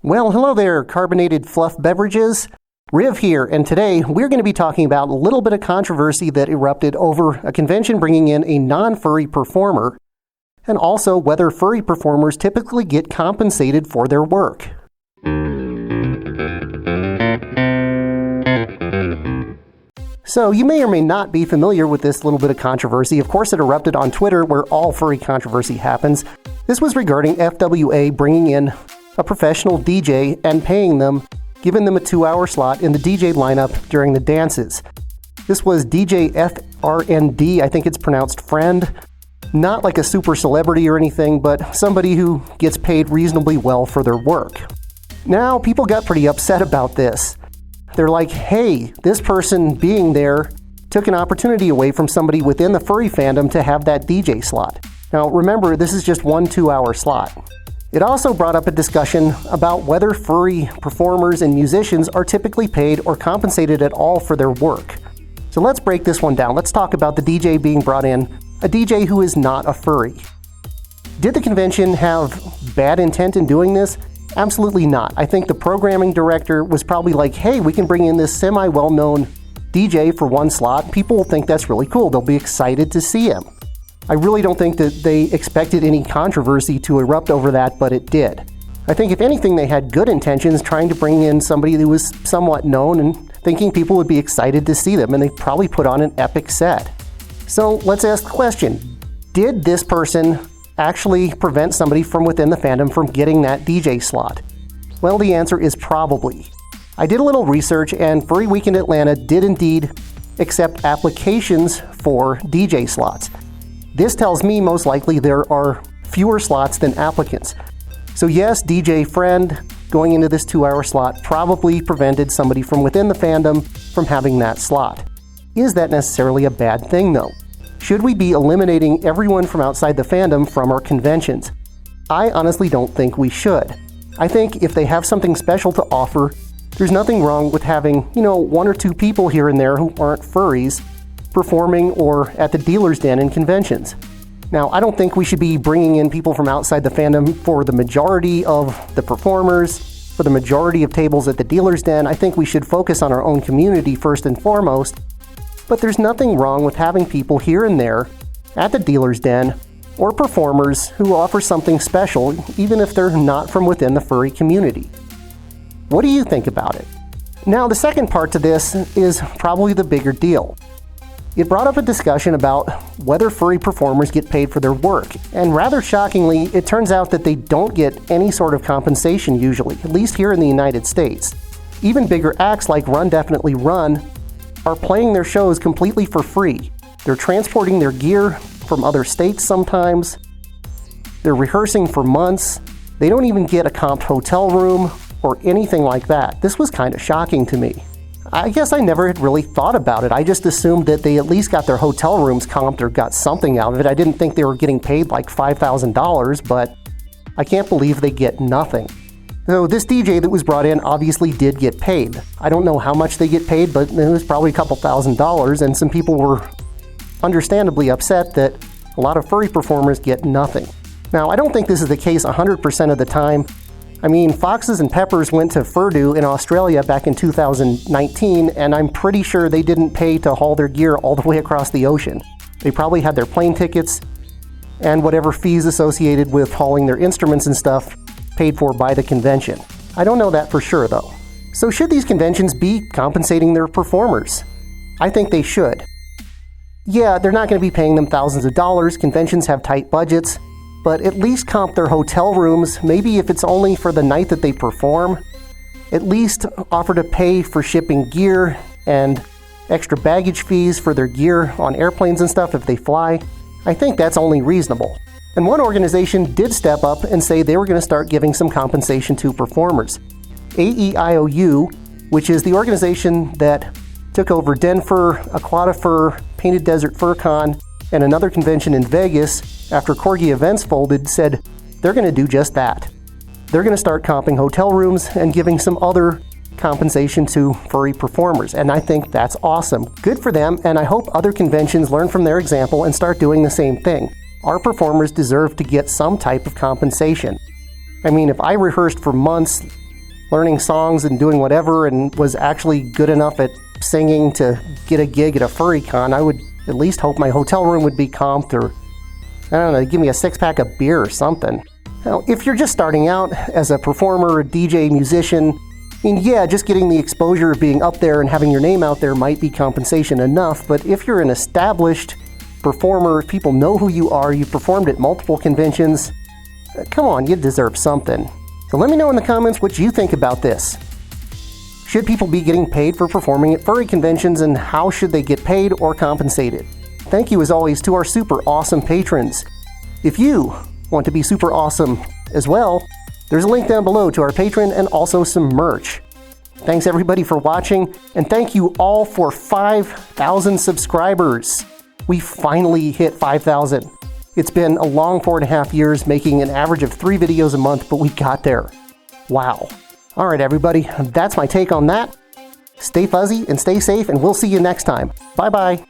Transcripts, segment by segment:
Well, hello there, carbonated fluff beverages. Riv here, and today we're going to be talking about a little bit of controversy that erupted over a convention bringing in a non-furry performer, and also whether furry performers typically get compensated for their work. So you may or may not be familiar with this little bit of controversy. Of course, it erupted on Twitter, where all furry controversy happens. This was regarding FWA bringing in a professional DJ and paying them, giving them a 2-hour slot in the DJ lineup during the dances. This was DJ FRND, I think it's pronounced friend. Not like a super celebrity or anything, but somebody who gets paid reasonably well for their work. Now, people got pretty upset about this. They're like, hey, this person being there took an opportunity away from somebody within the furry fandom to have that DJ slot. Now, remember, this is just one 2-hour slot. It also brought up a discussion about whether furry performers and musicians are typically paid or compensated at all for their work. So let's break this one down. Let's talk about the DJ being brought in, a DJ who is not a furry. Did the convention have bad intent in doing this? Absolutely not. I think the programming director was probably like, hey, we can bring in this semi-well-known DJ for one slot. People will think that's really cool. They'll be excited to see him. I really don't think that they expected any controversy to erupt over that, but it did. I think if anything, they had good intentions trying to bring in somebody who was somewhat known and thinking people would be excited to see them, and they probably put on an epic set. So let's ask the question, did this person actually prevent somebody from within the fandom from getting that DJ slot? Well, the answer is probably. I did a little research, and Furry Weekend Atlanta did indeed accept applications for DJ slots. This tells me most likely there are fewer slots than applicants. So yes, DJ Friend going into this 2-hour slot probably prevented somebody from within the fandom from having that slot. Is that necessarily a bad thing though? Should we be eliminating everyone from outside the fandom from our conventions? I honestly don't think we should. I think if they have something special to offer, there's nothing wrong with having, one or two people here and there who aren't furries performing or at the dealer's den in conventions. Now, I don't think we should be bringing in people from outside the fandom for the majority of the performers, for the majority of tables at the dealer's den. I think we should focus on our own community first and foremost, but there's nothing wrong with having people here and there at the dealer's den or performers who offer something special, even if they're not from within the furry community. What do you think about it? Now, the second part to this is probably the bigger deal. It brought up a discussion about whether furry performers get paid for their work, and rather shockingly, it turns out that they don't get any sort of compensation usually, at least here in the United States. Even bigger acts like Run Definitely Run are playing their shows completely for free. They're transporting their gear from other states sometimes. They're rehearsing for months. They don't even get a comped hotel room or anything like that. This was kind of shocking to me. I guess I never had really thought about it. I just assumed that they at least got their hotel rooms comped or got something out of it. I didn't think they were getting paid like $5,000, but I can't believe they get nothing. So this DJ that was brought in obviously did get paid. I don't know how much they get paid, but it was probably a couple $1,000s, and some people were understandably upset that a lot of furry performers get nothing. Now, I don't think this is the case 100% of the time. I mean, Foxes and Peppers went to Furdo in Australia back in 2019, and I'm pretty sure they didn't pay to haul their gear all the way across the ocean. They probably had their plane tickets and whatever fees associated with hauling their instruments and stuff paid for by the convention. I don't know that for sure, though. So should these conventions be compensating their performers? I think they should. Yeah, they're not going to be paying them thousands of dollars. Conventions have tight budgets. But at least comp their hotel rooms, maybe if it's only for the night that they perform. At least offer to pay for shipping gear and extra baggage fees for their gear on airplanes and stuff if they fly. I think that's only reasonable. And one organization did step up and say they were going to start giving some compensation to performers. AEIOU, which is the organization that took over Denver, Aquatafur, Painted Desert FurCon, and another convention in Vegas after Corgi Events folded, said they're going to do just that. They're going to start comping hotel rooms and giving some other compensation to furry performers, and I think that's awesome. Good for them, and I hope other conventions learn from their example and start doing the same thing. Our performers deserve to get some type of compensation. I mean, if I rehearsed for months learning songs and doing whatever and was actually good enough at singing to get a gig at a furry con, I would at least hope my hotel room would be comped, or I don't know, give me a 6-pack of beer or something. Now, if you're just starting out as a performer, a DJ, musician, I mean, yeah, just getting the exposure of being up there and having your name out there might be compensation enough, but if you're an established performer, if people know who you are, you've performed at multiple conventions, come on, you deserve something. So let me know in the comments what you think about this. Should people be getting paid for performing at furry conventions, and how should they get paid or compensated? Thank you as always to our super awesome patrons. If you want to be super awesome as well, there's a link down below to our Patreon and also some merch. Thanks everybody for watching, and thank you all for 5,000 subscribers. We finally hit 5,000. It's been a long 4.5 years, making an average of 3 videos a month, but we got there. Wow. All right, everybody, that's my take on that. Stay fuzzy and stay safe, and we'll see you next time. Bye-bye.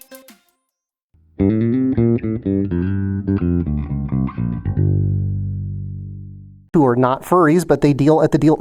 Who are not furries, but they deal at the deal.